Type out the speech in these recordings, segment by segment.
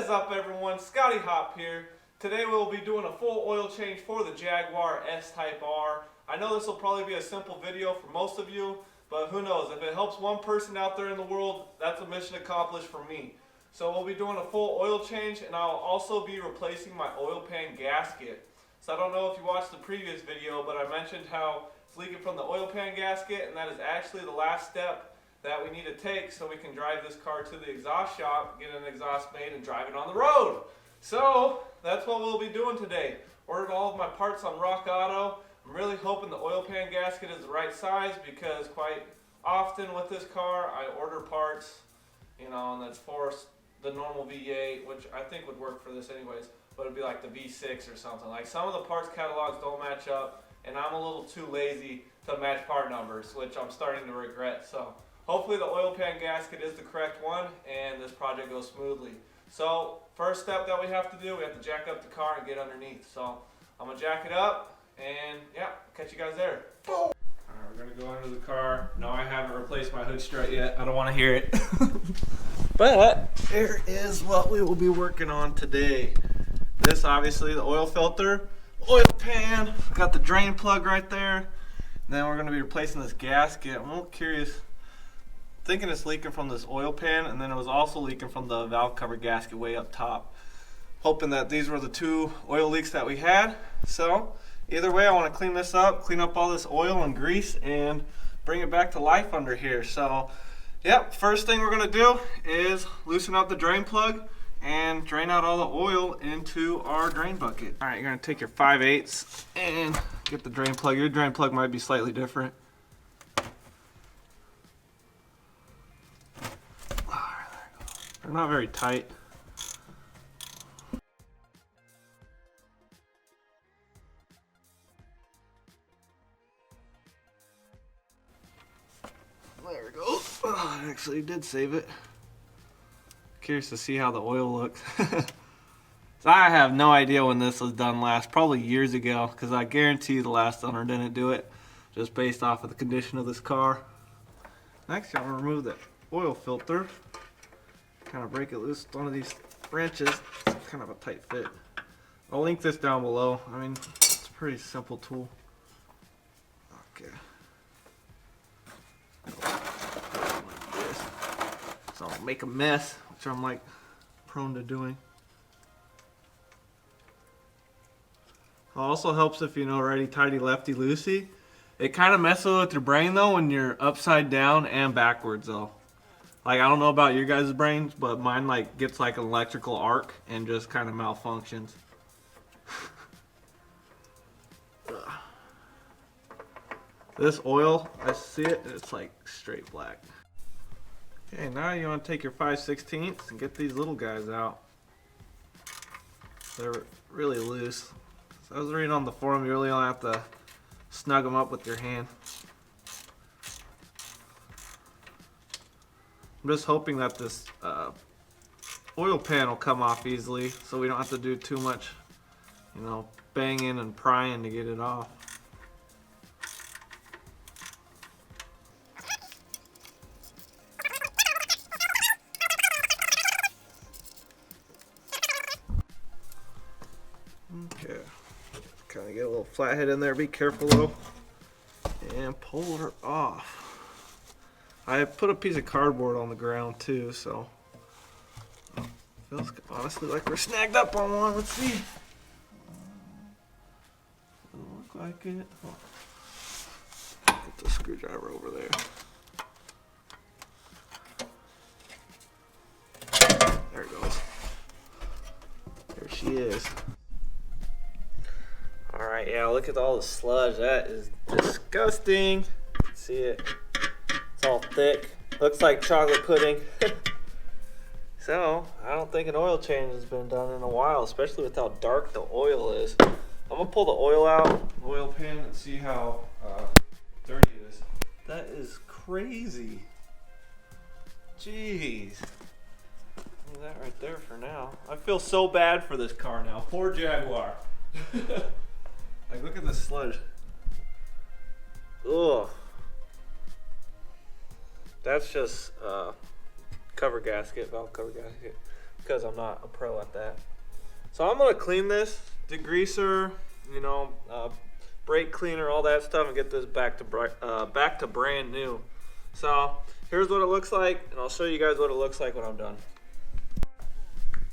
What is up, everyone? Scotty Hopp here. Today we'll be doing a full oil change for the Jaguar S Type-R. I know this will probably be a simple video for most of you, but who knows? If it helps one person out there in the world, that's a mission accomplished for me. So we'll be doing a full oil change, and I'll also be replacing my oil pan gasket. So I don't know if you watched the previous video, but I mentioned how it's leaking from the oil pan gasket, and that is actually the last step that we need to take so we can drive this car to the exhaust shop, get an exhaust made, and drive it on the road. So that's what we'll be doing today. Ordered all of my parts on Rock Auto. I'm really hoping the oil pan gasket is the right size, because quite often with this car I order parts, and that's for the normal V8, which I think would work for this anyways, but it'd be like the V6 or something. Like, some of the parts catalogs don't match up, and I'm a little too lazy to match part numbers, which I'm starting to regret. So hopefully the oil pan gasket is the correct one and this project goes smoothly. So first step that we have to do, we have to jack up the car and get underneath. So I'm gonna jack it up and yeah, catch you guys there. Alright, we're gonna go under the car. No, I haven't replaced my hood strut yet. I don't want to hear it. But there is what we will be working on today. This, obviously, the oil filter, oil pan, got the drain plug right there. And then we're gonna be replacing this gasket. I'm a little curious. Thinking it's leaking from this oil pan, and then it was also leaking from the valve cover gasket way up top. Hoping that these were the two oil leaks that we had. So either way, I want to clean this up, clean up all this oil and grease, and bring it back to life under here. So yep, first thing we're going to do is loosen up the drain plug and drain out all the oil into our drain bucket. Alright, you're going to take your 5/8 and get the drain plug. Your drain plug might be slightly different. They're not very tight. There we go. Oh, I actually did save it. Curious to see how the oil looks. So I have no idea when this was done last. Probably years ago, because I guarantee the last owner didn't do it, just based off of the condition of this car. Next, I'm going to remove the oil filter. Kind of break it loose with one of these wrenches. It's kind of a tight fit. I'll link this down below. I mean, it's a pretty simple tool. Okay. Like this. So I'll make a mess, which I'm like prone to doing. It also helps if you know righty tighty lefty loosey. It kind of messes with your brain though when you're upside down and backwards though. Like, I don't know about your guys' brains, but mine like gets like an electrical arc and just kind of malfunctions. This oil, I see it, it's like straight black. Okay, now you want to take your 5/16 and get these little guys out. They're really loose. So I was reading on the forum, you really don't have to snug them up with your hand. I'm just hoping that this oil pan will come off easily, so we don't have to do too much, banging and prying to get it off. Okay, kind of get a little flathead in there. Be careful though, and pull her off. I put a piece of cardboard on the ground too, so feels honestly like we're snagged up on one. Let's see. Doesn't look like it. Oh. Get the screwdriver over there. There it goes. There she is. Alright, yeah, look at all the sludge. That is disgusting. See it? It's all thick. Looks like chocolate pudding. So, I don't think an oil change has been done in a while, especially with how dark the oil is. I'm going to pull the oil out, oil pan, and see how dirty it is. That is crazy. Jeez. Leave that right there for now. I feel so bad for this car now. Poor Jaguar. Like, look at the sludge. Ugh. That's just cover gasket, valve cover gasket. because I'm not a pro at that. So I'm gonna clean this, degreaser, you know, brake cleaner, all that stuff, and get this back to brand new. So here's what it looks like, and I'll show you guys what it looks like when I'm done.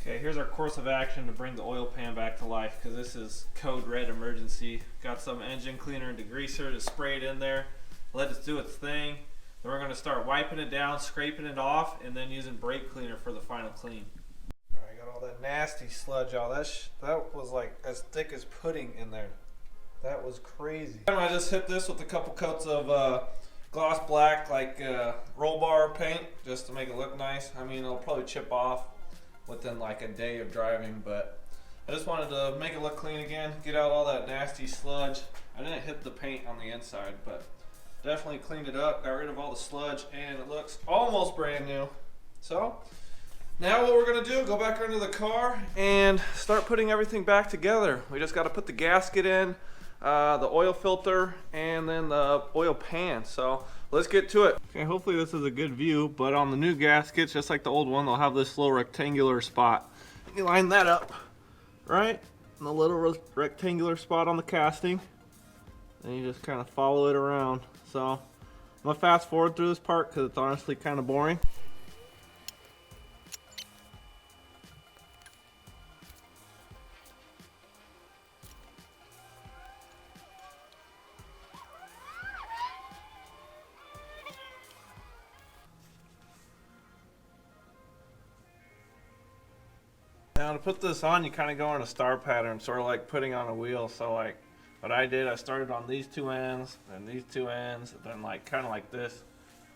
Okay, here's our course of action to bring the oil pan back to life, because this is code red emergency. Got some engine cleaner and degreaser to spray it in there, let it do its thing. Then we're going to start wiping it down, scraping it off, and then using brake cleaner for the final clean. All right, got all that nasty sludge out. That was like as thick as pudding in there. That was crazy. I just hit this with a couple coats of gloss black, like roll bar paint, just to make it look nice. I mean, it'll probably chip off within like a day of driving, but I just wanted to make it look clean again, get out all that nasty sludge. I didn't hit the paint on the inside, but definitely cleaned it up, got rid of all the sludge, and it looks almost brand new. So now what we're gonna do, go back under the car and start putting everything back together. We just gotta put the gasket in, the oil filter, and then the oil pan. So let's get to it. Okay, hopefully this is a good view, but on the new gaskets, just like the old one, they'll have this little rectangular spot. You line that up, right? And the little rectangular spot on the casting. And you just kind of follow it around. So I'm gonna fast forward through this part because it's honestly kind of boring. Now to put this on, you kind of go in a star pattern, sort of like putting on a wheel. So like what I did, I started on these two ends, then these two ends, and then like kind of like this.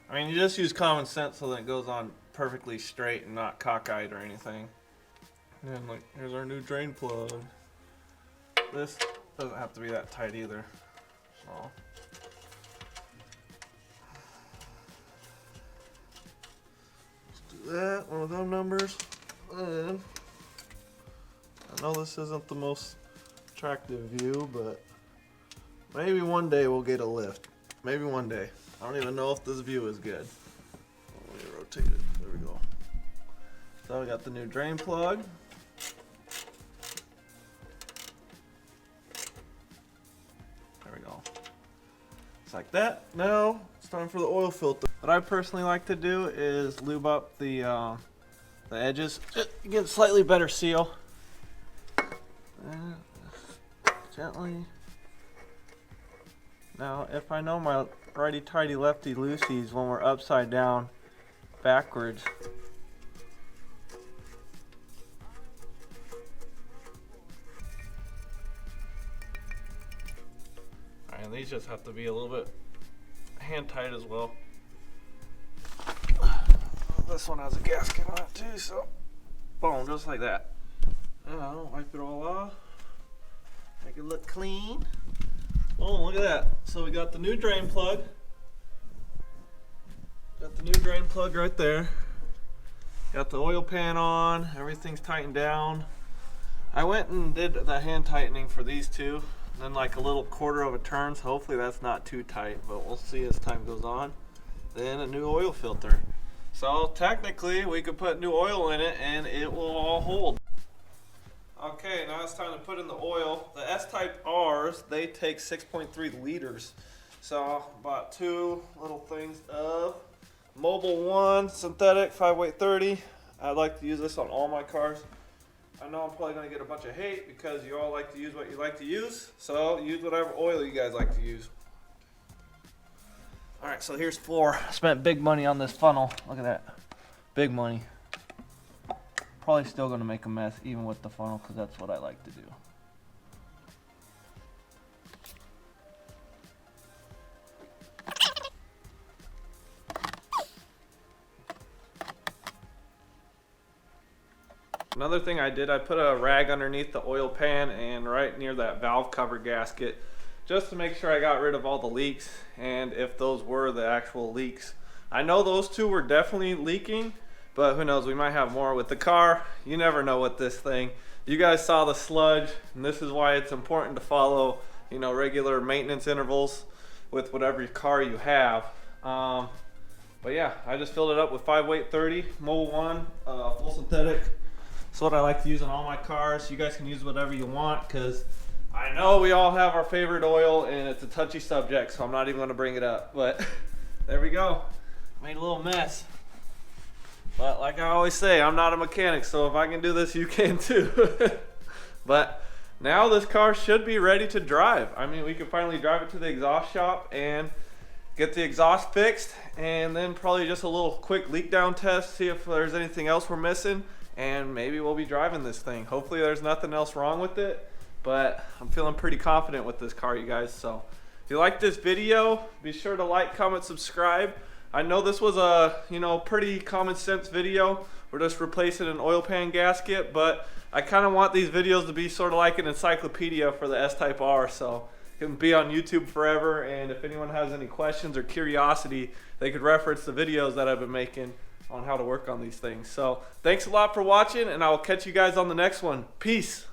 I mean, you just use common sense so that it goes on perfectly straight and not cockeyed or anything. And then like, here's our new drain plug. This doesn't have to be that tight either. So let's do that, one of them numbers. And I know this isn't the most attractive view, but maybe one day we'll get a lift. Maybe one day. I don't even know if this view is good. Let me rotate it. There we go. So we got the new drain plug. There we go. It's like that. Now it's time for the oil filter. What I personally like to do is lube up the edges. Just get a slightly better seal. Gently. Now, if I know my righty-tighty, lefty-loosies when we're upside down, backwards. Alright, these just have to be a little bit hand-tight as well. This one has a gasket on it too, so boom, just like that. Now, wipe it all off. Make it look clean. Oh, look at that. So we got the new drain plug. Got the new drain plug right there. Got the oil pan on. Everything's tightened down. I went and did the hand tightening for these two. Then like a little quarter of a turn, so hopefully that's not too tight, but we'll see as time goes on. Then a new oil filter. So technically we could put new oil in it and it will all hold. Okay, now it's time to put in the oil. The S Type-Rs, they take 6.3 liters. So about two little things of Mobil 1 synthetic 5-weight 30. I like to use this on all my cars. I know I'm probably going to get a bunch of hate because you all like to use what you like to use. So use whatever oil you guys like to use. Alright, so here's 4. I spent big money on this funnel. Look at that. Big money. Probably still going to make a mess even with the funnel because that's what I like to do. Another thing I did, I put a rag underneath the oil pan and right near that valve cover gasket just to make sure I got rid of all the leaks, and if those were the actual leaks. I know those two were definitely leaking, but who knows, we might have more with the car. You never know with this thing. You guys saw the sludge, and this is why it's important to follow, you know, regular maintenance intervals with whatever car you have. But yeah, I just filled it up with 5-weight 30, Mobil 1, full synthetic. It's what I like to use on all my cars. You guys can use whatever you want, because I know we all have our favorite oil and it's a touchy subject, so I'm not even going to bring it up. But there we go. Made a little mess. But like I always say, I'm not a mechanic, so if I can do this, you can too. But now this car should be ready to drive. I mean, we can finally drive it to the exhaust shop and get the exhaust fixed, and then probably just a little quick leak down test, see if there's anything else we're missing, and maybe we'll be driving this thing. Hopefully there's nothing else wrong with it, but I'm feeling pretty confident with this car, you guys. So if you like this video, be sure to like, comment, subscribe. I know this was a, pretty common sense video. We're just replacing an oil pan gasket, but I kind of want these videos to be sort of like an encyclopedia for the S Type-R, so it can be on YouTube forever. And if anyone has any questions or curiosity, they could reference the videos that I've been making on how to work on these things. So thanks a lot for watching, and I will catch you guys on the next one. Peace.